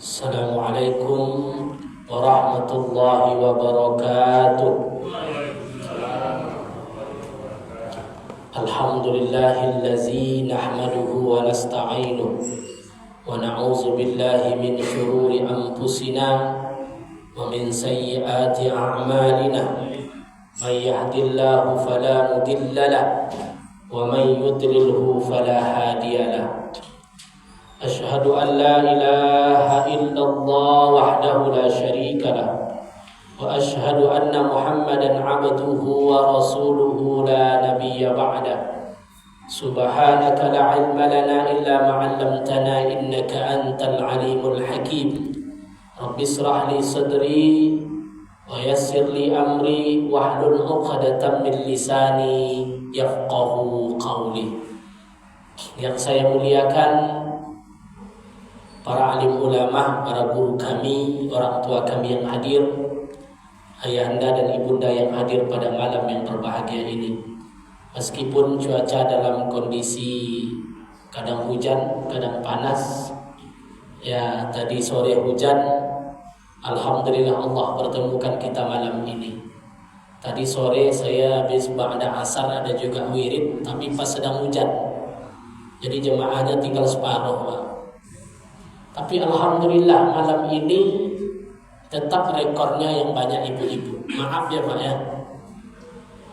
Assalamualaikum warahmatullahi wabarakatuh. Alhamdulillahillazi nahmaduhu wa nasta'inuhu wa na'udzu billahi min shururi anfusina wa min sayyiati a'malina. May yahdihillahu fala mudilla lahu wa may yudlilhu fala hadiya lahu. Asyhadu an la ilaha illallah wahdahu la syarika lah wa asyhadu anna Muhammadan abduhu wa rasuluhu la nabiyya ba'da. Subhanaka la ilma lana illa ma 'allamtana innaka antal alimul hakim. Rabbi ishrah li sadri wa yassir li amri wahlul 'uqdatam min lisani yafqahu qawli. Yang saya muliakan para alim ulama, para guru kami, orang tua kami yang hadir, ayahanda dan ibunda yang hadir pada malam yang berbahagia ini. Meskipun cuaca dalam kondisi kadang hujan, kadang panas, ya tadi sore hujan, alhamdulillah Allah pertemukan kita malam ini. Tadi sore saya habis ba'da asar ada juga wirid, tapi pas sedang hujan, jadi jemaahnya tinggal separuh, Pak. Tapi alhamdulillah malam ini tetap rekornya yang banyak ibu-ibu. Maaf ya Pak ya,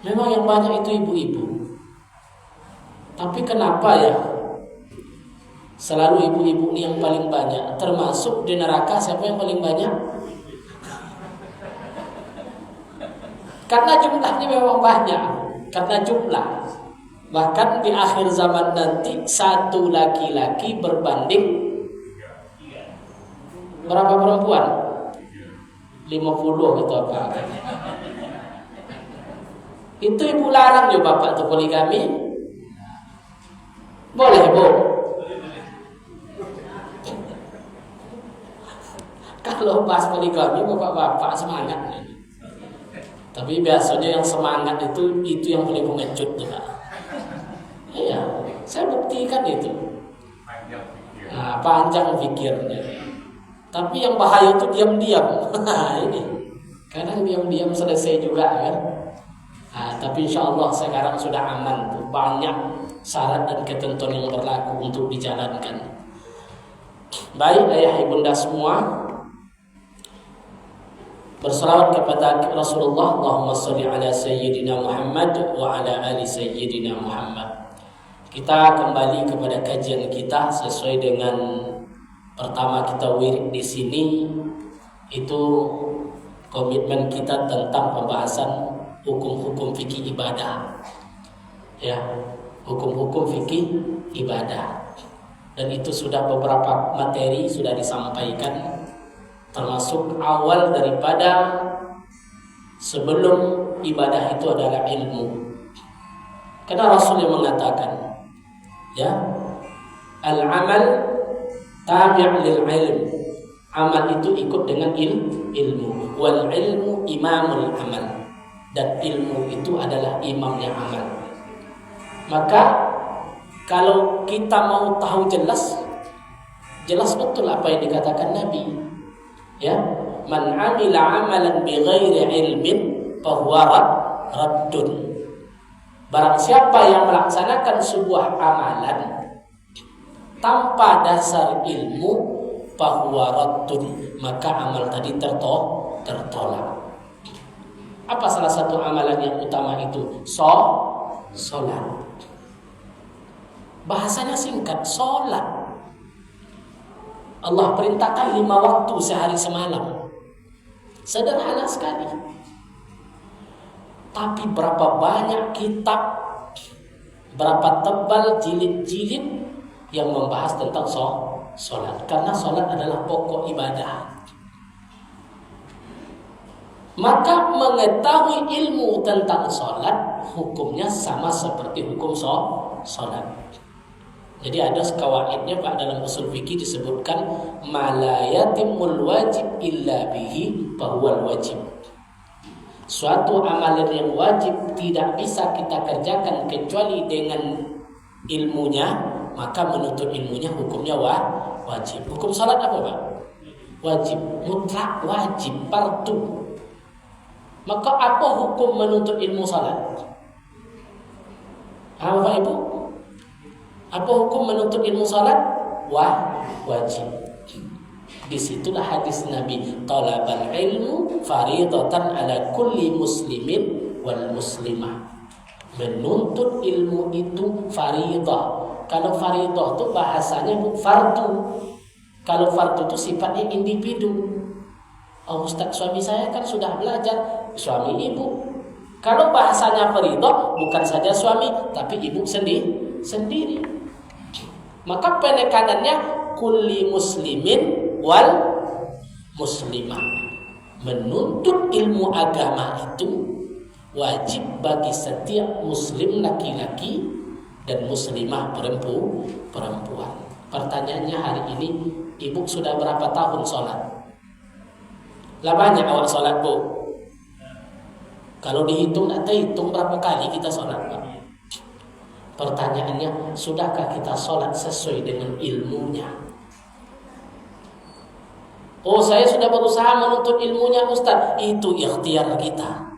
memang yang banyak itu ibu-ibu. Tapi kenapa ya selalu ibu-ibu ini yang paling banyak? Termasuk di neraka siapa yang paling banyak? Karena jumlahnya memang banyak. Karena jumlah. Bahkan di akhir zaman nanti satu laki-laki berbanding berapa perempuan? 50 gitu apa? Itu ibu larang ya bapak tuh poligami? Boleh bu? Kalau bahas poligami bapak-bapak semangat nih. Tapi biasanya yang semangat itu yang paling pengecut tuh Pak. Iya, saya buktikan itu. Nah, panjang pikirnya. Tapi yang bahaya itu diam-diam. Ini kadang diam-diam selesai juga kan. Nah, tapi insya Allah sekarang sudah aman tuh. Banyak syarat dan ketentuan yang berlaku untuk dijalankan. Baik ayah ibunda semua, berselawat kepada Rasulullah. Allahumma sholli ala sayyidina Muhammad wa ala ali sayyidina Muhammad. Kita kembali kepada kajian kita sesuai dengan pertama kita wirid di sini, itu komitmen kita tentang pembahasan hukum-hukum fikih ibadah. Ya, hukum-hukum fikih ibadah. Dan itu sudah beberapa materi sudah disampaikan, termasuk awal daripada sebelum ibadah itu adalah ilmu. Karena Rasul yang mengatakan, ya, al-amal tabi' lil ilm. Amal itu ikut dengan ilmu. Wal ilmu imamul amal. Dan ilmu itu adalah imamnya amal. Maka kalau kita mau tahu jelas betul apa yang dikatakan Nabi. Ya, man 'amila 'amalan bighairi ilmin fahuwa raddun. Barang siapa yang melaksanakan sebuah amalan tanpa dasar ilmu, fahuwa raddun, maka amal tadi tertolak. Apa salah satu amalan yang utama itu? Salat. Bahasanya singkat, salat. Allah perintahkan 5 waktu sehari semalam. Sederhana sekali. Tapi berapa banyak kitab, berapa tebal jilid-jilid yang membahas tentang sholat. Karena sholat adalah pokok ibadah. Maka mengetahui ilmu tentang sholat, hukumnya sama seperti hukum sholat. Jadi ada kawaidnya Pak, dalam usul fikih disebutkan ma la yatimul wajib illa bihi fahuwal wajib. Suatu amalan yang wajib tidak bisa kita kerjakan kecuali dengan ilmunya, maka menuntut ilmunya hukumnya wajib. Hukum salat apa Pak? Wajib, mutlak wajib, fardu. Maka apa hukum menuntut ilmu salat? Bapak Ibu, apa hukum menuntut ilmu salat? Wajib. Disitulah hadis Nabi, talabal ilmu faridatan ala kulli muslimin wal muslimah. Menuntut ilmu itu faridah. Kalau faridah itu bahasanya fardu. Kalau fardu itu sifatnya individu. Oh, Ustaz, suami saya kan sudah belajar, suami ibu. Kalau bahasanya faridah, bukan saja suami, tapi ibu sendiri. Maka penekanannya kulli muslimin wal muslimah. Menuntut ilmu agama itu wajib bagi setiap muslim laki-laki dan muslimah perempuan. Pertanyaannya hari ini, ibu sudah berapa tahun sholat? Lah banyak awak sholat, Bu? Kalau dihitung, tak terhitung berapa kali kita sholat, Pak? Pertanyaannya, sudahkah kita sholat sesuai dengan ilmunya? Oh, saya sudah berusaha menuntut ilmunya, Ustaz. Itu ikhtiar kita.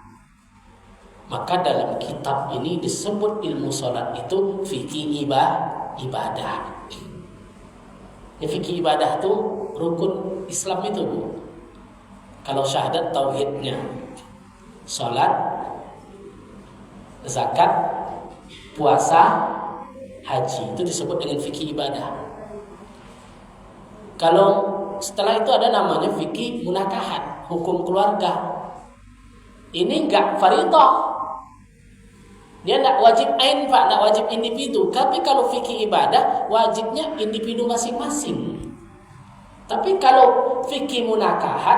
Maka dalam kitab ini disebut ilmu sholat itu fikih ibadah. Ya, fikih ibadah itu rukun Islam itu, Bu. Kalau syahadat tauhidnya, sholat, zakat, puasa, haji, itu disebut dengan fikih ibadah. Kalau setelah itu ada namanya fikih munakahat, hukum keluarga. Ini enggak faridah. Dia enggak wajib ain, Pak, enggak wajib individu. Tapi kalau fikih ibadah, wajibnya individu masing-masing. Tapi kalau fikih munakahat,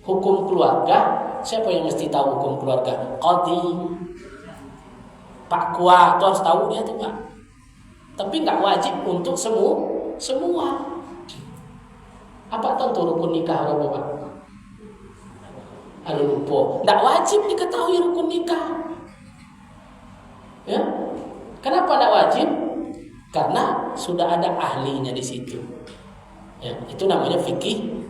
hukum keluarga, siapa yang mesti tahu hukum keluarga? Qadhi, Pak Kua, itu harus tahu dia tuh, Pak. Tapi enggak wajib untuk semua. Apa tentu rukun nikah berapa, Pak? Lupa. Enggak wajib diketahui rukun nikah. Ya. Kenapa enggak wajib? Karena sudah ada ahlinya di situ. Ya, itu namanya fikih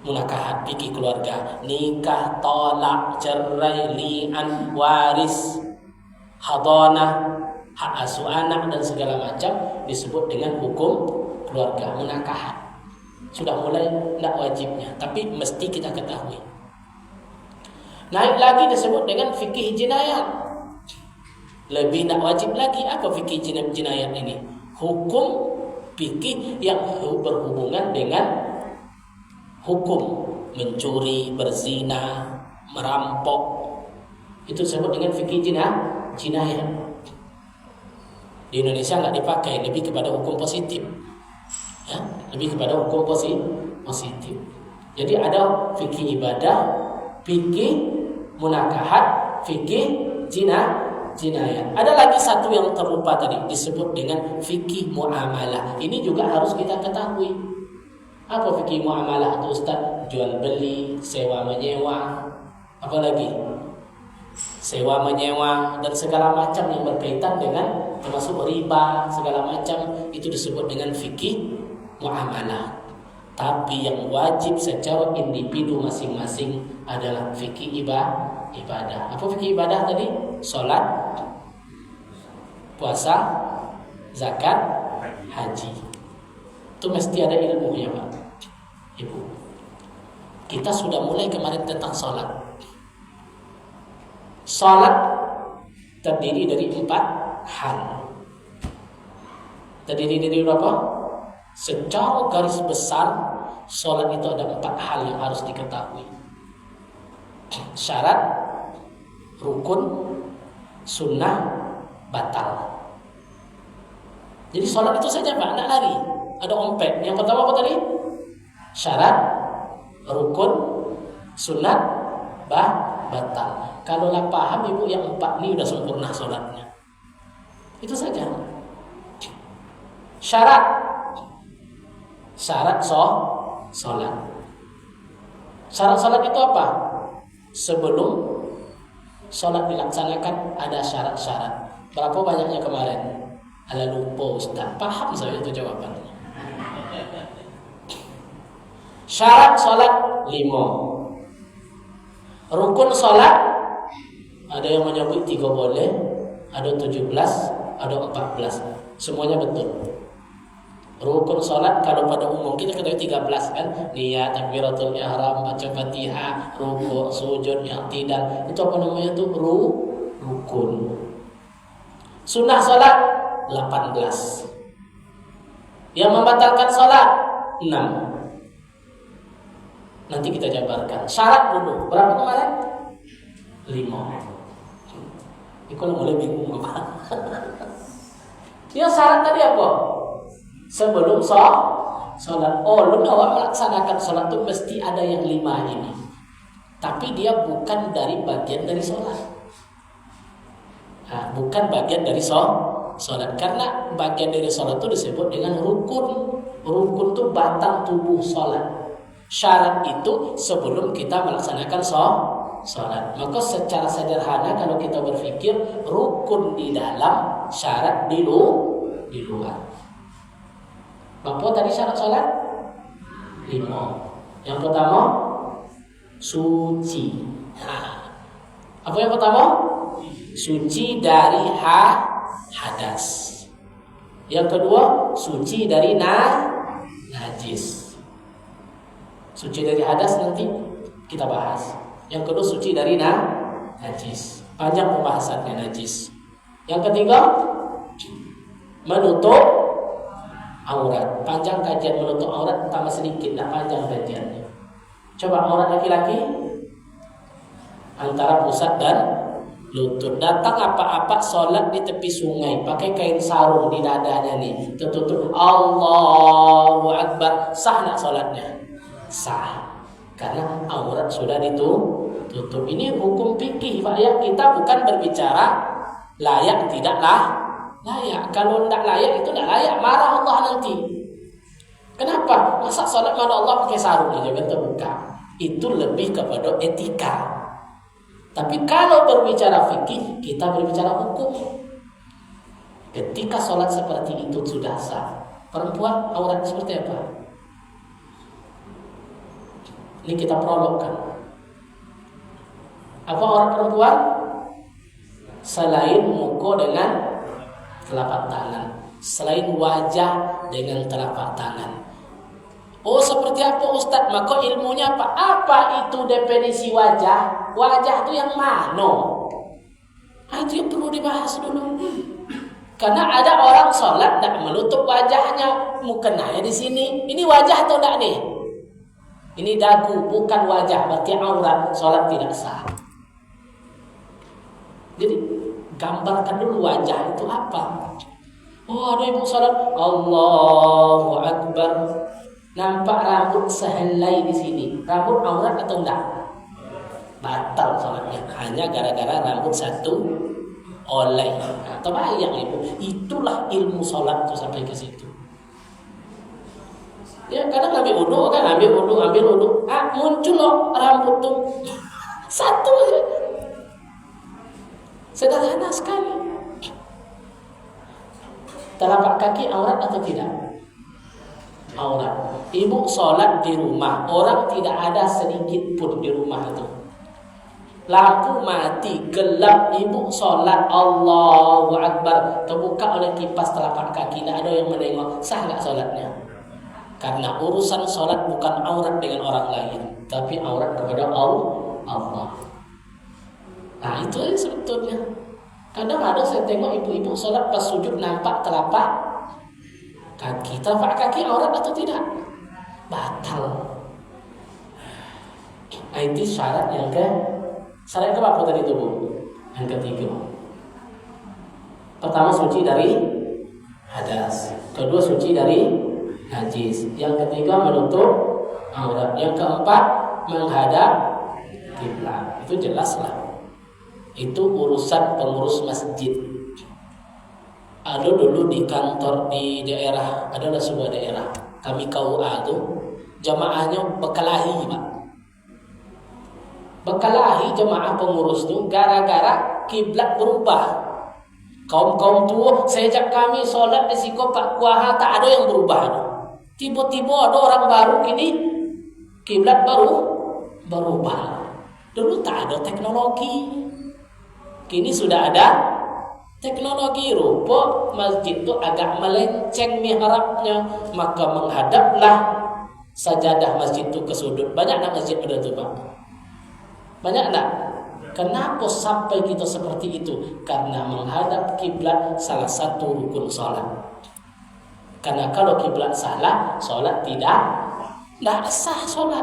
munakahat, fikih keluarga. Nikah, tolak, cerai, li'an, waris, hadanah, hak asuh anak dan segala macam disebut dengan hukum keluarga munakahat. Sudah mulai tidak wajibnya, tapi mesti kita ketahui. Naik lagi disebut dengan fikih jinayat. Lebih tidak wajib lagi. Apa fikih jinayat ini? Hukum fikih yang berhubungan dengan hukum mencuri, berzina, merampok. Itu disebut dengan fikih jinayat. Di Indonesia nggak dipakai, lebih kepada hukum positif. Ya, lebih kepada hukum positif. Jadi ada fikih ibadah, fikih munakahat, fikih jinayat. Ada lagi satu yang terlupa tadi, disebut dengan fikih muamalah. Ini juga harus kita ketahui. Apa fikih muamalah itu, Ustaz? Jual beli, sewa menyewa, apa lagi? Sewa menyewa dan segala macam yang berkaitan dengan termasuk riba, segala macam itu disebut dengan fikih muamalah. Tapi yang wajib secara individu masing-masing adalah fikih ibadah. Apa fikih ibadah tadi? Salat, puasa, zakat, haji. Itu mesti ada ilmunya, Pak, Ibu. Kita sudah mulai kemarin tentang salat. Salat terdiri dari 4 hal. Terdiri dari berapa? Secara garis besar, salat itu ada 4 hal yang harus diketahui. Syarat, rukun, sunnah, batal. Jadi salat itu saja, Pak, tidak lari. Ada ompet. Yang pertama apa tadi? Syarat, rukun, sunat, batal. Kalau lah paham Ibu yang 4 ini sudah sempurna salatnya. Itu saja. Syarat salat. Syarat salat itu apa? Sebelum salat dilaksanakan ada syarat-syarat. Berapa banyaknya kemarin? Ala lupa, Ustaz. Paham saya itu jawabannya. Syarat sholat 5. Rukun sholat ada yang menyebut 3 boleh, ada 17, ada 14. Semuanya betul. Rukun sholat kalau pada umum kita ketahui 13 kan, niat, takbiratul ihram, baca Fatihah, rukuk, sujud, i'tidal. Itu apa namanya tuh? Rukun. Sunnah sholat 18. Yang membatalkan sholat 6. Nanti kita jabarkan. Syarat dulu. Berapa kemarin? 5. Ini kalau mulai bingung apa? Ya syarat tadi apa? Sebelum sholat. Oh, lu awak melaksanakan sholat itu mesti ada yang 5 ini. Tapi dia bukan dari bagian dari sholat. Nah, bukan bagian dari sholat. Karena bagian dari sholat itu disebut dengan rukun. Rukun itu batang tubuh sholat. Syarat itu sebelum kita melaksanakan sholat. Maka secara sederhana kalau kita berpikir, rukun di dalam, syarat di luar. Apa tadi syarat sholat? 5. Yang pertama, suci. Apa yang pertama? Suci dari hadas. Yang kedua, suci dari najis. Suci dari hadas nanti kita bahas. Yang kedua, suci dari najis. Panjang pembahasannya najis. Yang ketiga, menutup aurat. Panjang kajian menutup aurat, tambah sedikit, tidak panjang kajiannya. Coba aurat laki-laki antara pusat dan lutut. Datang apa-apa sholat di tepi sungai, pakai kain sarung di dadanya nih, tertutup. Allahu Akbar. Sah nak sholatnya? Sah. Karena aurat sudah ditutup. Ini hukum fikih, Pak ya. Kita bukan berbicara layak tidaklah layak. Kalau tidak layak itu tidak layak, marah Allah nanti. Kenapa? Masa sholat mana Allah pakai sarung aja kan terbuka? Itu lebih kepada etika. Tapi kalau berbicara fikih, kita berbicara hukum. Ketika sholat seperti itu sudah sah. Perempuan aurat seperti apa? Ini kita prologkan. Apa aurat perempuan? Selain muka dengan telapak tangan, selain wajah dengan telapak tangan. Oh, seperti apa Ustaz? Maka ilmunya apa? Apa itu definisi wajah? Wajah itu yang mana? Itu yang perlu dibahas dulu. Karena ada orang sholat tidak menutup wajahnya, mukanya di sini. Ini wajah atau tidak nih? Ini dagu, bukan wajah, berarti aurat, sholat tidak sah. Jadi gambarkan dulu wajah itu apa. Oh, ada ibu sholat, Allahu Akbar, nampak rambut sehelai di sini. Rambut aurat atau enggak? Batal sholatnya, hanya gara-gara rambut satu oleh. Atau bayang ibu, itulah ilmu sholat itu sampai ke situ. Ya kadang ambil wudu kan, ambil wudu, muncul loh rambut tuh satu aja. Sederhana sekali. Telapak kaki aurat atau tidak? Aurat. Ibu sholat di rumah, orang tidak ada sedikit pun di rumah itu. Lampu mati, gelap, ibu sholat, Allahu Akbar, terbuka oleh kipas telapak kaki, tidak ada yang menengok, sah nggak sholatnya? Karena urusan sholat bukan aurat dengan orang lain, tapi aurat kepada Allah. Nah itu aja sebetulnya. Kadang ada saya tengok ibu-ibu sholat pas sujud nampak telapak kaki. Telapak kaki aurat atau tidak? Batal. Nah, itu syarat yang syarat yang keberapa tadi itu Bu? Yang ketiga. Pertama suci dari hadas. Kedua suci dari najis. Yang ketiga menutup aurat. Yang keempat menghadap kiblat. Itu jelas lah. Itu urusan pengurus masjid. Ada dulu di kantor di daerah, adalah sebuah daerah, kami KUA itu jamaahnya bekalahi Pak. Bekalahi jamaah pengurus itu gara-gara kiblat berubah. Kaum-kaum tua sejak kami sholat di Siko Pak Kuaha tak ada yang berubah. Tiba-tiba ada orang baru gini Kiblat baru berubah. Dulu tak ada teknologi. Kini sudah ada teknologi. Rupa masjid itu agak melenceng mihrabnya, maka menghadaplah sajadah masjid itu ke sudut. Banyak tak masjid pada itu, Pak? Banyak tak? Kenapa sampai kita seperti itu? Karena menghadap kiblat salah satu rukun salat. Karena kalau kiblat salah, salat tidak sah salat.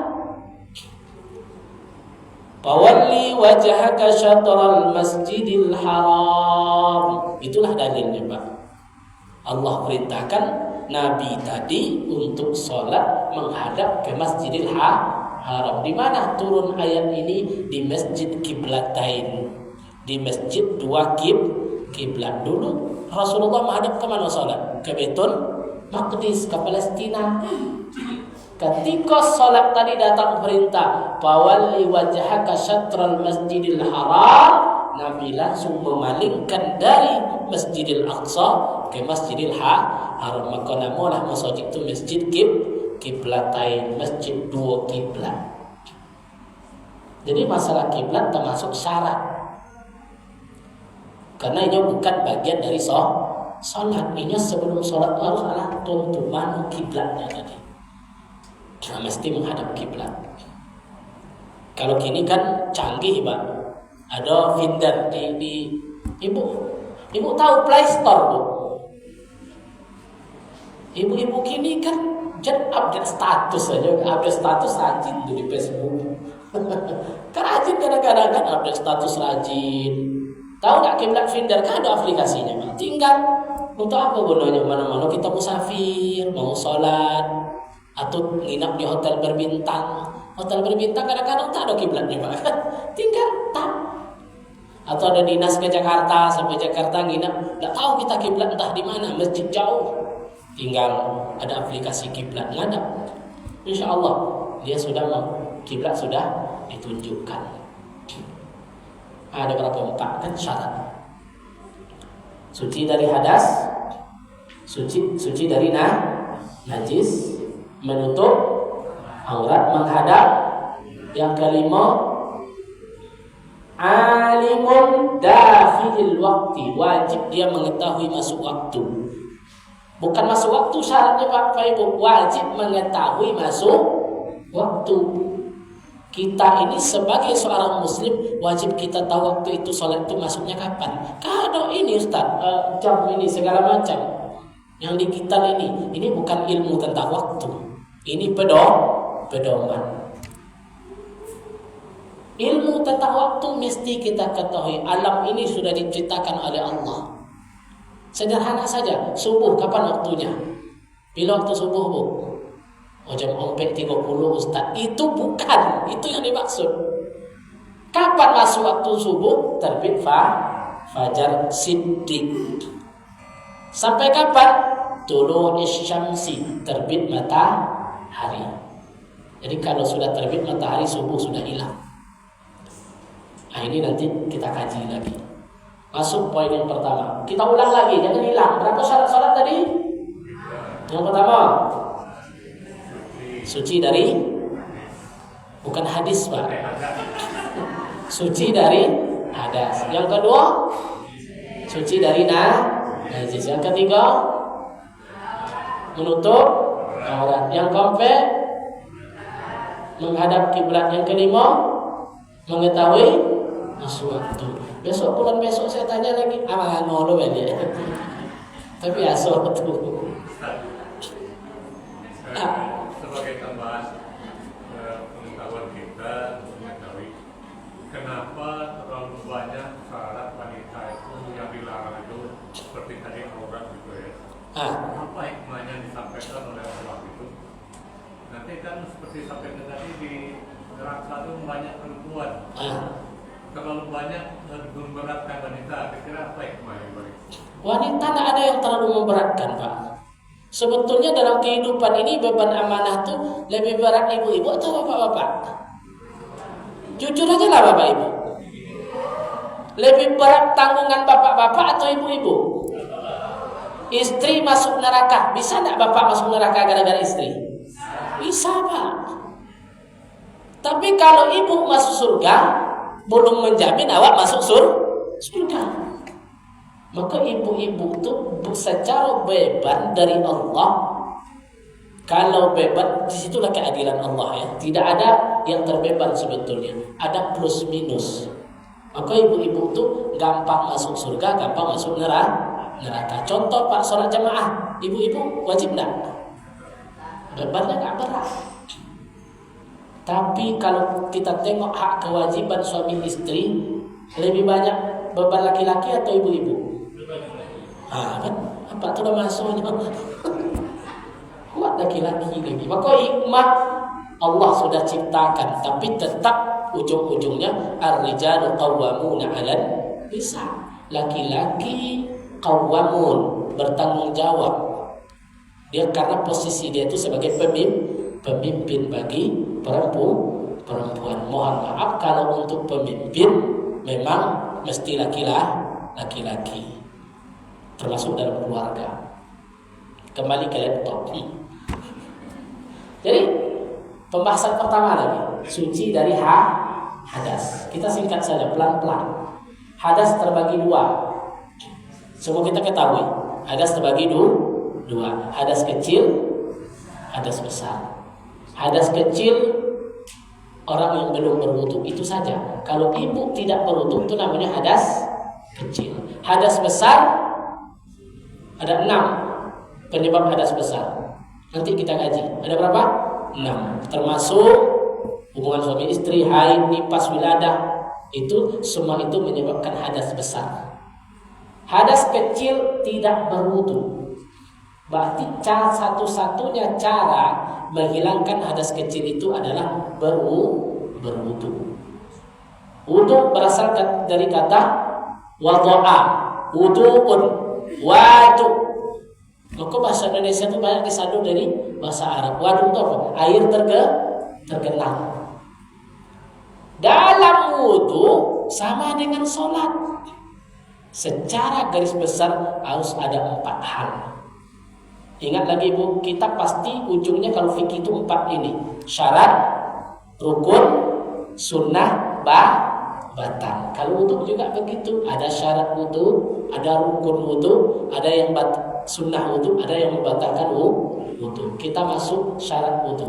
Fawalli wajhaka syatral masjidil haram. Itulah dalilnya, Pak. Allah perintahkan Nabi tadi untuk salat menghadap ke Masjidil Haram. Di mana turun ayat ini? Di Masjid Qiblatain. Di masjid dua kiblat. Dulu Rasulullah menghadap ke mana salat? Ke Baitul Maqdis, ke Palestina. Ketika salat tadi datang perintah, "Fawalli wajhaka syatral masjidil haram", Nabi langsung memalingkan dari Masjidil Aqsa ke Masjidil Haram. Maka namalah masjid itu Masjid Qiblatain, masjid dua kiblat. Jadi masalah kiblat termasuk syarat. Karena ini bukan bagian dari salat. Ini sebelum salat harus ada tentuan kiblatnya tadi. Nah, mesti menghadap kiblat. Kalau kini kan canggih, Pak. Ada Finder di ibu tahu Play Store, Bu? Ibu-ibu kini kan update status saja, update status rajin tuh di Facebook. Kan rajin kadang-kadang kan update status rajin. Tahu nggak kiblat Finder? Kan ada aplikasinya, Pak. Tinggal untuk apa gunanya? Mana-mana kita musafir, mau sholat, atau nginap di hotel berbintang. Hotel berbintang kadang-kadang tak ada kiblatnya, Pak. Tinggal tap. Atau ada dinas ke Jakarta, sampai Jakarta nginap, enggak tahu kita kiblat entah di mana, masjid jauh. Tinggal ada aplikasi kiblat ngadap. Insyaallah dia sudah kiblat sudah ditunjukkan. Ada berapa? 4 kan syarat. Suci dari hadas, suci dari najis, menutup aurat, menghadap. Yang kelima, alimun dakhilil waktu, wajib dia mengetahui masuk waktu. Bukan masuk waktu syaratnya, Pak Ibu, wajib mengetahui masuk waktu. Kita ini sebagai seorang muslim wajib kita tahu waktu itu salat itu masuknya kapan. Kalau ini Ustaz, jam ini segala macam yang digital ini bukan ilmu tentang waktu. Ini pedoman. Ilmu tentang waktu mesti kita ketahui. Alam ini sudah diciptakan oleh Allah. Sederhana saja. Subuh kapan waktunya? Bila waktu subuh, Bu? Jam 4.30, Ustaz. Itu bukan. Itu yang dimaksud. Kapan masuk waktu subuh? Terbit fajar siddiq. Sampai kapan? Tulu'us syamsi, terbit matahari. Jadi kalau sudah terbit matahari, subuh sudah hilang. Nah, ini nanti kita kaji lagi. Masuk poin yang pertama. Kita ulang lagi, jangan hilang. Berapa syarat salat tadi? Yang pertama, suci dari, bukan hadis, Pak. Suci dari hadas. Yang kedua, suci dari najis. Yang ketiga, menutup aurat. Yang keempat, menghadap kiblat. Yang kelima, mengetahui masuk waktu. Bulan besok saya tanya lagi. Nolo ya. Tapi asal tuh. Sebagai tambahan pengetahuan kita mengetahui kenapa terlalu banyak syarat wanita itu yang dilarang itu seperti tadi aurat gitu ya. Apa hikmahnya disampaikan oleh Allah itu? Nanti kan seperti sampaikan tadi di Neraka itu banyak perempuan. Terlalu banyak memberatkan wanita. Kira-kira apa hikmahnya? Wanita tidak ada yang terlalu memberatkan, Pak. Sebetulnya dalam kehidupan ini beban amanah tuh lebih berat ibu-ibu atau bapak-bapak? Jujur aja lah Bapak Ibu. Lebih berat tanggungan bapak-bapak atau ibu-ibu? Istri masuk neraka. Bisa tidak bapak masuk neraka gara-gara istri? Bisa, Pak. Tapi kalau ibu masuk surga, belum menjamin awak masuk surga. Maka ibu-ibu itu secara beban dari Allah. Kalau beban, disitulah keadilan Allah ya. Tidak ada yang terbeban sebetulnya. Ada plus minus. Maka ibu-ibu itu gampang masuk surga, gampang masuk neraka. Contoh Pak, sholat jamaah, ibu-ibu wajib enggak? Bebannya enggak berat. Tapi kalau kita tengok hak kewajiban suami istri, lebih banyak beban laki-laki atau ibu-ibu? Kan? Apa itu udah masuknya? Kuat laki-laki lagi. Maka hikmah Allah sudah ciptakan, tapi tetap ujung-ujungnya ar-rijalu qawwamuna 'alan nisa. Laki-laki qawwamun, bertanggung jawab. Dia karena posisi dia itu sebagai pemimpin bagi perempuan. Mohon maaf kalau untuk pemimpin memang mesti laki-laki, termasuk dalam keluarga. Kembali ke laptop. Jadi pembahasan pertama lagi, suci dari hadas. Kita singkat saja, pelan-pelan. Hadas terbagi dua. Semua kita ketahui, hadas terbagi dua. Hadas kecil, hadas besar. Hadas kecil orang yang belum berwudu itu saja. Kalau ibu tidak berwudu itu namanya hadas kecil. Hadas besar ada 6 penyebab hadas besar. Nanti kita kaji. Ada berapa? 6. Termasuk hubungan suami istri, haid, nifas, wiladah. Itu semua itu menyebabkan hadas besar. Hadas kecil tidak berwudu. Berarti satu-satunya cara menghilangkan hadas kecil itu adalah berwudu. Wudu berasal dari kata wadu'a, wudu'un, wadu. Maka bahasa Indonesia itu banyak disandu dari bahasa Arab. Wadu itu apa? Air tergenang. Dalam wudu sama dengan sholat. Secara garis besar harus ada 4 hal. Ingat lagi Bu, kita pasti ujungnya kalau fikih itu 4 ini. Syarat, rukun, sunnah, batal. Kalau wudu juga begitu. Ada syarat wudu, ada rukun wudu, ada yang sunnah wudu, ada yang membatalkan wudu. Kita masuk syarat wudu.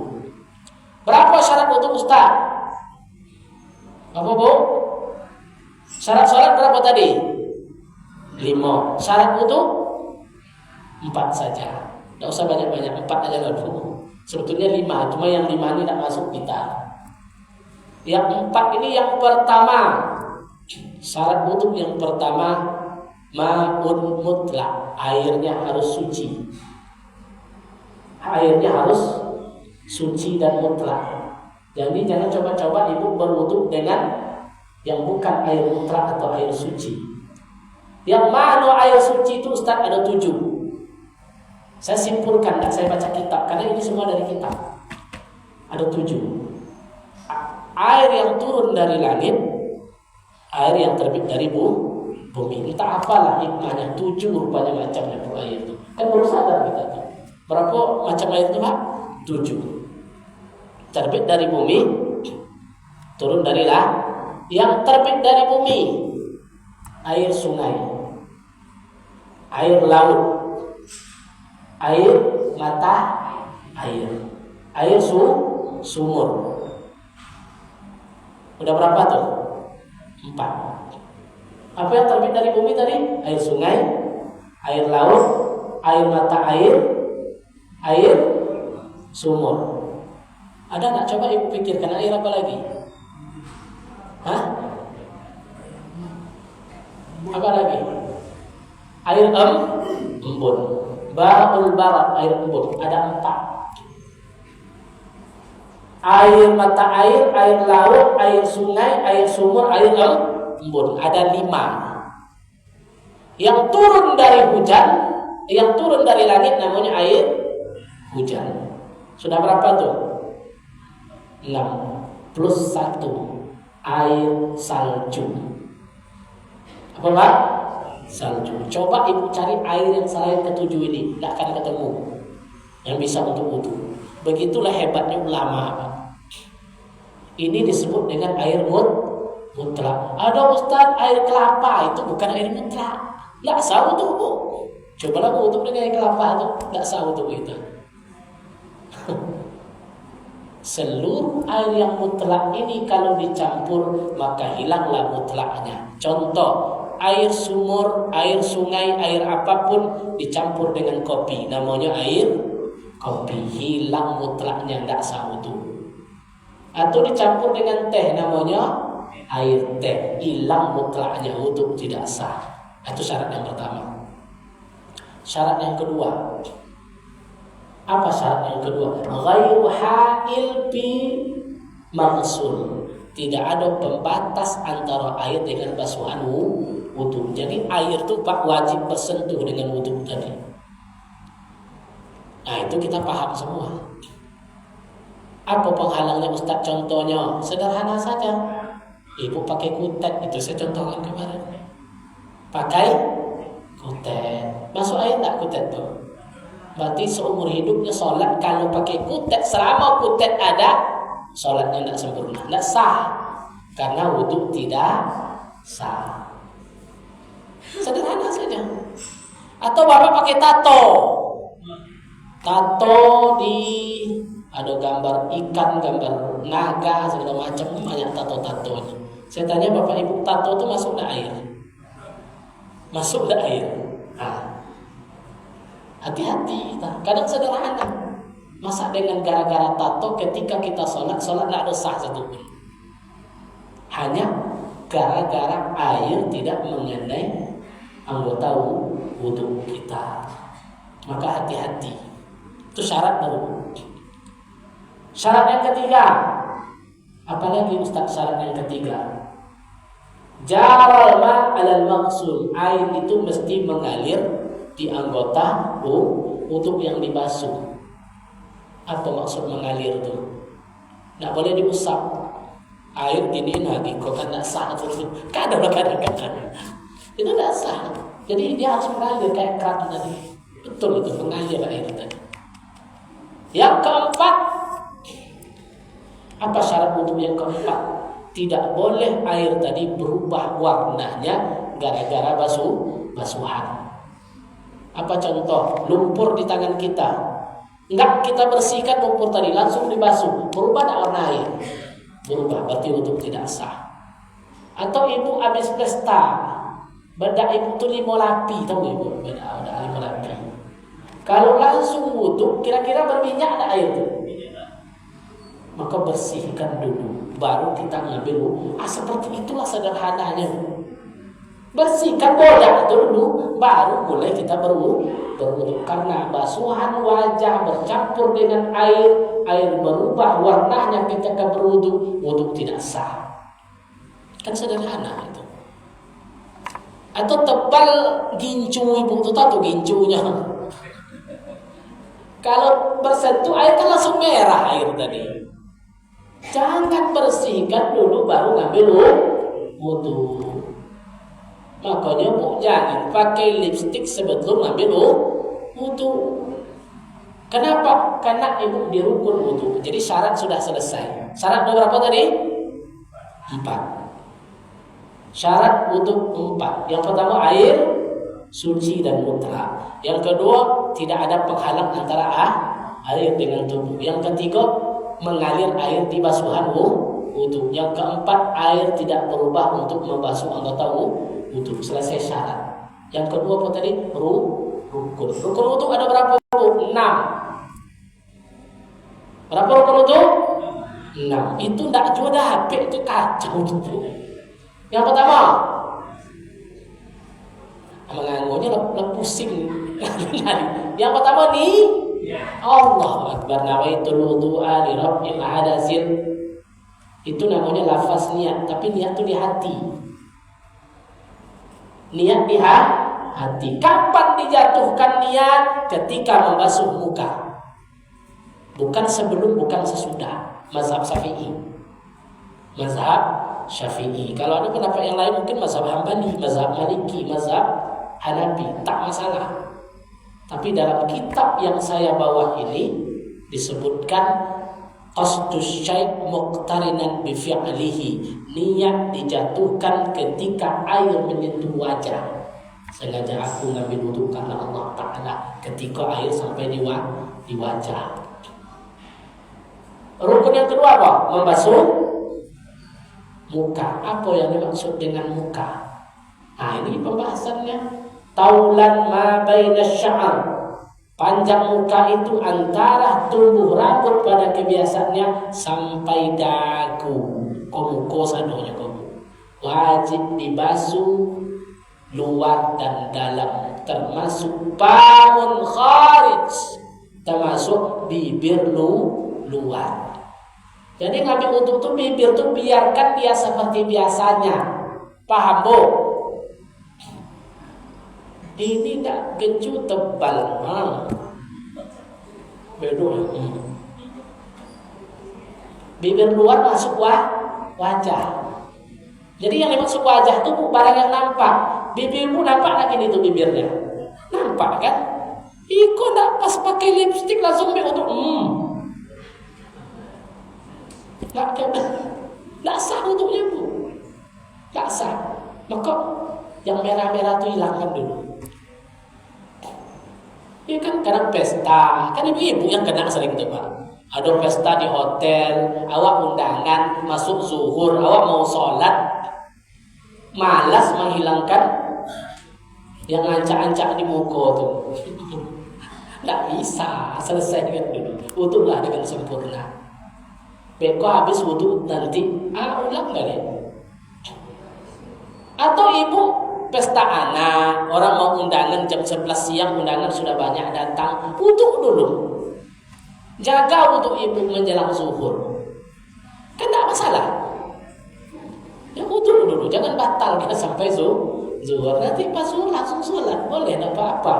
Berapa syarat wudu Ustaz? Apa Bu? Syarat sholat berapa tadi? 5. Syarat wudu 4 saja. Tidak usah banyak-banyak, 4 aja dulu. Sebetulnya 5, cuma yang 5 ini tidak masuk kita. Yang 4 ini yang pertama. Syarat wudu yang pertama, ma'un mutlak. Airnya harus suci. Airnya harus suci dan mutlak. Jadi jangan coba-coba ibu berwudu dengan yang bukan air mutlak atau air suci. Yang mana air suci itu Ustaz ada 7. Saya simpulkan, tak saya baca kitab karena ini semua dari kitab. Ada 7. Air yang turun dari langit, air yang terbit dari bumi. Entah apalah hikmahnya, 7 rupanya macamnya air itu. Kan baru sadar kita tuh. Berapa macam air itu Pak? 7. Terbit dari bumi, turun dari yang terbit dari bumi, air sungai, air laut, air mata air sumur. Udah berapa tuh? 4. Apa yang terbit dari bumi tadi? Air sungai, air laut, air mata air sumur. Ada nggak? Coba ibu pikirkan air apa lagi? Hah? Apa lagi? Air embun. Ba'ul barat, air embun. Ada 4. Air mata air laut, air sungai, air sumur, air embun. Ada 5. Yang turun dari hujan, yang turun dari langit namanya air hujan. Sudah berapa tuh? 6 plus 1 air salju. Apa Pak? Salju. Coba ibu cari air yang selain ke-7 ini, tidak akan ketemu yang bisa untuk wudu. Begitulah hebatnya ulama Pak. Ini disebut dengan air mutlak. Ada Ustaz, air kelapa itu bukan air mutlak. Tidak sah untuk bu. Cobalah untuk dengan air kelapa itu tidak sah untuk kita. Seluruh air yang mutlak ini kalau dicampur maka hilanglah mutlaknya. Contoh, air sumur, air sungai, air apapun dicampur dengan kopi, namanya air kopi, hilang mutlaknya, tidak sah wudu. Atau dicampur dengan teh, namanya air teh, hilang mutlaknya, wudu tidak sah. Itu syarat yang pertama. Syarat yang kedua, apa syarat yang kedua? Ghairu ha'il bi maghsul. Tidak ada pembatas antara air dengan basuhan wudu. Jadi air itu wajib bersentuh dengan wudu tadi. Nah, itu kita paham semua. Apa penghalangnya Ustaz? Contohnya sederhana saja. Ibu pakai kutek, itu saya contohkan kemarin. Pakai kutek, masuk air tak kutek tuh? Berarti seumur hidupnya sholat kalau pakai kutek, selama kutek ada, sholatnya tidak sempurna, tidak sah, karena wudu tidak sah. Sederhana saja. Atau bapak pakai tato di ada gambar ikan, gambar naga, segala macam, banyak tato-tatonya. Saya tanya bapak ibu, tato itu masuk tidak air? Masuk tidak air? Nah, hati-hati kita. Kadang sederhana. Masa dengan gara-gara tato ketika kita sholat tidak ada sah satu pun. Hanya gara-gara air tidak mengenai anggota wudu kita. Maka hati-hati. Itu syarat baru. Syarat yang ketiga. Apalagi Ustaz syarat yang ketiga? Jaral ma alal maqsul. Air itu mesti mengalir di anggota wudu yang dibasuh. Apa maksud mengalir itu? Tidak boleh diusap. Air gini lagi kok kan tidak sah. Kadang-kadang itu tidak sah. Jadi dia harus mengalir kayak keran tadi. Betul itu, mengalir air tadi. Yang keempat, apa syarat wudu yang keempat? Tidak boleh air tadi berubah warnanya gara-gara basuhan. Apa contoh? Lumpur di tangan kita. Enggak kita bersihkan lumpur tadi, langsung dibasuh. Berubah tak warna air? Berubah, berarti wudu tidak sah. Atau ibu habis pesta, bedak ibu itu 5 lapi, tahu ibu? Bedak 5 lapi. Kalau langsung wudu, kira-kira berminyak ada air itu? Maka bersihkan dulu, baru kita ngambil wudu. Seperti itulah sederhananya. Bersihkan bodak itu dulu, baru boleh kita berwudu. Karena basuhan wajah bercampur dengan air berubah warnanya ketika berwudu, wudu tidak sah. Kan sederhana itu. Atau tebal gincu, ibu itu tahu gincunya. Kalau bersentuh air kan langsung merah air tadi. Jangan bersihkan dulu baru ngambil wudu. Makanya bu, jangan pakai lipstik sebelum ngambil wudu. Kenapa? Karena ibu di rukun wudu. Jadi syarat sudah selesai. Syarat berapa tadi? 4. Syarat wudu 4. Yang pertama air suci dan mutlak. Yang kedua tidak ada penghalang antara air dengan tubuh. Yang ketiga mengalir air di basuhan wudu. Yang keempat air tidak berubah untuk membasuh anggota wudu. Selesai syarat. Yang kedua apa tadi? Rukun. Rukun wudu ada berapa? 6. Berapa rukun wudu? 6. Itu tidak juga HP itu kacau tuh. Yang pertama menganggurnya lo pusing. Yang pertama nih Allahu Akbar, nawaitul wudu'a li rabbil hadasin. Itu namanya lafaz niat, tapi niat itu di hati. Niat di hati. Kapan dijatuhkan niat? Ketika membasuh muka. Bukan sebelum, bukan sesudah. Mazhab Syafi'i. Mazhab Syafi'i. Kalau ada pendapat yang lain mungkin mazhab Hambali, mazhab Maliki, mazhab Hanafi, tak masalah. Tapi dalam kitab yang saya bawa ini disebutkan Qasdus syai' muqtarinan bi fi'lihi, niat dijatuhkan ketika air menyentuh wajah. Sengaja aku ngambil wudu karena Allah Ta'ala ketika air sampai di wajah. Rukun yang kedua apa? Membasuh muka. Apa yang dimaksud dengan muka? Nah, ini pembahasannya. Taulan ma baina sya'ar. Panjang muka itu antara tumbuh rambut pada kebiasaannya sampai dagu. Komuko sadonya komu. Wajib dibasuh luar dan dalam, termasuk pamun kharij, termasuk bibir luar. Jadi ngambil wudu tuh bibir tuh biarkan dia seperti biasanya. Paham, Bu? Ini tak keju tebal. Bedo. Bibir luar masuk wajah. Jadi yang dimaksud wajah itu barang yang nampak. Bibirmu nampak lagi itu bibirnya. Nampak kan? Iko nak pas pakai lipstick langsung untuk Nggak sah untuknya, Bu. Nggak sah. Maka yang merah-merah itu hilangkan dulu. Ini kan kadang pesta, kan ibu-ibu yang kena sering itu, Pak. Ada pesta di hotel, awak undangan, masuk zuhur, awak mau sholat, malas menghilangkan yang ancak-ancak di muka tuh. Nggak bisa, selesaikan dulu. Wudulah dengan sempurna. Beko habis wudu nanti, ulang kali. Atau ibu pesta anak, orang mau undangan jam 11 siang, undangan sudah banyak datang, wudu dulu. Jaga wudu ibu menjelang zuhur. Kan tidak masalah. Ya wudu dulu, jangan batal kita sampai zuhur. Nanti pas zuhur langsung sholat, boleh, tidak apa-apa.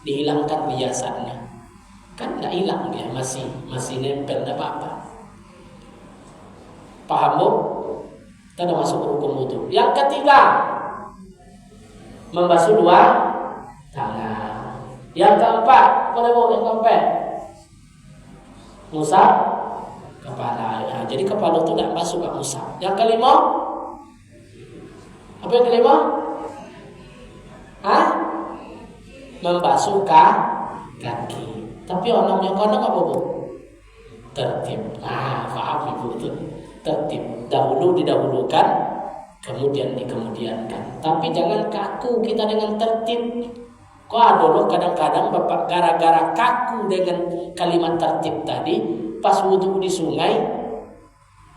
Dihilangkan biasanya. Kan tidak hilang dia, masih nempel, tidak apa-apa. Paham, Bu? Kita masuk rukun wudu. Yang ketiga, membasuh dua tangan. Yang keempat, boleh, Bu? Yang keempat, ngusap kepala. Ya, jadi kepala itu tidak basuh, nggak ngusap. Yang kelima, apa yang kelima? Membasuh kaki. Tapi orang yang konon apa, Bu? Tertib. Paham Ibu itu. Tertib. Dahulu didahulukan, kemudian dikemudiankan. Tapi jangan kaku kita dengan tertib. Kok ada loh kadang-kadang Bapak gara-gara kaku dengan kalimat tertib tadi, pas wudu di sungai,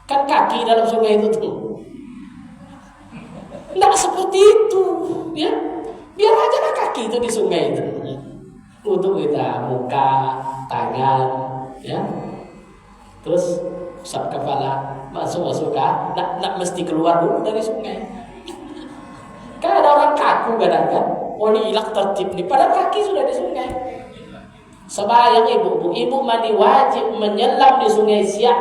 kan kaki dalam sungai itu tuh. Nggak seperti itu, ya. Biar aja lah kaki itu di sungai itu. Wudu kita muka, tangan, ya. Terus usap kepala, masuk nak mesti keluar dulu dari sungai. Kan ada orang kaku kadang-kadang, ini hilang tertib nih, padahal kaki sudah di sungai. Sebayang ibu mandi wajib menyelam di sungai Siak.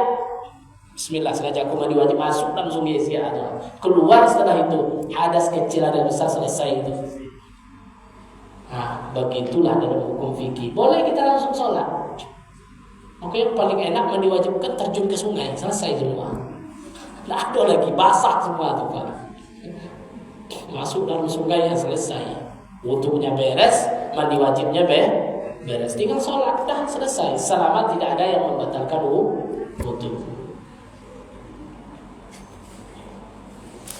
Bismillah, sengaja aku mandi wajib masuk dalam sungai Siak aja. Keluar setelah itu, hadas kecil ada besar selesai itu. Begitulah dalam hukum fikih. Boleh kita langsung sholat. Oke, yang paling enak mandi wajib kan terjun ke sungai, selesai semua. Nggak ada lagi, basah semua tuh, Pak. Masuk dalam sungai yang selesai. Wudunya beres, mandi wajibnya beres. Tinggal sholat, dah selesai. Selama tidak ada yang membatalkan wudu.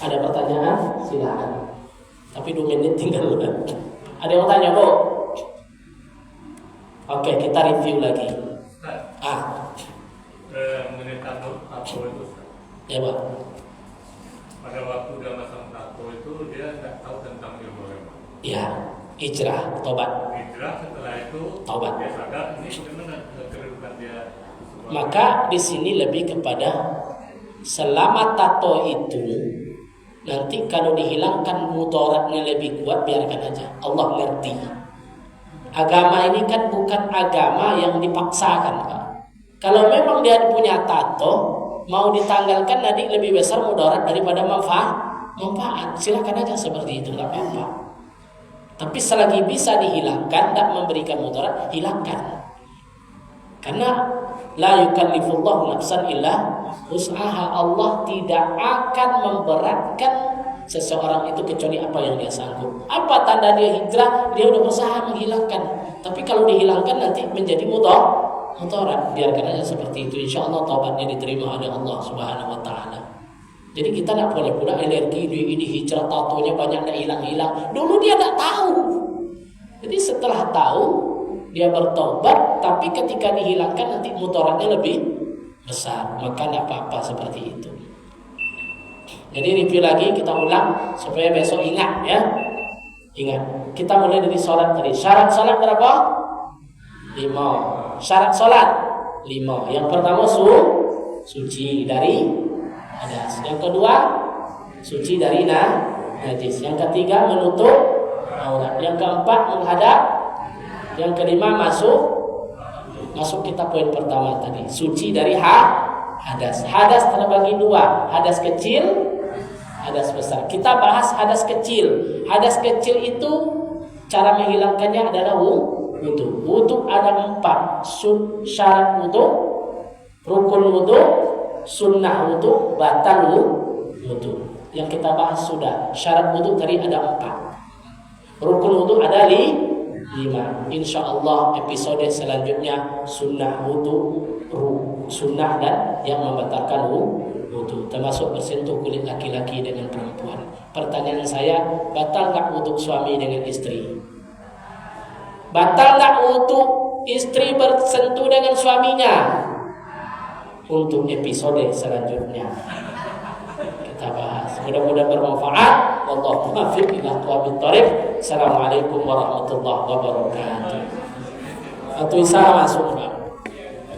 Ada pertanyaan? Silakan. Tapi 2 menit tinggal. Ada yang tanya, Bu? Oke, kita review lagi. Mengenai tato itu, ya, Pak. Pada waktu dia masang tato itu dia nggak tahu tentang ilmu agama. Ya, hijrah, tobat. Hijrah, setelah itu Taubat. dia sadar ini bagaimana kedudukan dia. Maka di sini lebih kepada selama tato itu nanti kalau dihilangkan mudaratnya lebih kuat, biarkan aja. Allah ngerti. Agama ini kan bukan agama yang dipaksakan, Pak. Kalau memang dia punya tato, mau ditanggalkan nanti lebih besar mudarat daripada manfaat. Silakan aja seperti itu, nggak apa-apa. Tapi selagi bisa dihilangkan, tidak memberikan mudarat, hilangkan. Karena la yukallifullahu nafsan illa wus'aha. Allah tidak akan memberatkan seseorang itu kecuali apa yang dia sanggup. Apa tanda dia hijrah? Dia udah berusaha menghilangkan. Tapi kalau dihilangkan nanti menjadi mudarat. Biarkan aja seperti itu. Insya Allah taubatnya diterima oleh Allah Subhanahu Wa Taala. Jadi kita tidak boleh pula alergi ini hijrah tatonya banyak tidak hilang-hilang. Dulu dia tidak tahu. Jadi setelah tahu dia bertobat, tapi ketika dihilangkan nanti mudaratnya lebih besar. Maka tidak apa-apa seperti itu. Jadi review lagi, kita ulang supaya besok ingat ya. Ingat. Kita mulai dari sholat tadi. Syarat sholat berapa? 5. Syarat sholat 5. Yang pertama suci dari hadas. Yang kedua suci dari najis. Yang ketiga menutup aurat. Yang keempat menghadap. Yang kelima masuk kita poin pertama tadi. Suci dari hadas. Hadas terbagi 2. Hadas kecil, hadas besar. Kita bahas hadas kecil. Hadas kecil itu cara menghilangkannya adalah wudu. Wudu ada 4. Syarat wudu, rukun wudu, sunnah wudu, batal wudu. Yang kita bahas sudah. Syarat wudu tadi ada 4. Rukun wudu ada 5. Insya Allah episode selanjutnya sunnah wudu, sunnah dan yang membatalkan wudu, termasuk bersentuh kulit laki-laki dengan perempuan. Pertanyaan saya, batal tak wudu suami dengan istri? Batal tak wudu istri bersentuh dengan suaminya? Untuk episode selanjutnya kita bahas. Mudah-mudahan bermanfaat. Wallahu muwaffiq ila aqwamit thoriq. Assalamualaikum warahmatullahi wabarakatuh. Atau isa masuk Pak.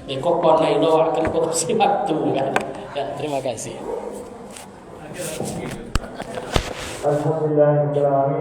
Bekok pon ilo akan korupsi waktu kan. Ya, terima kasih. Alhamdulillah.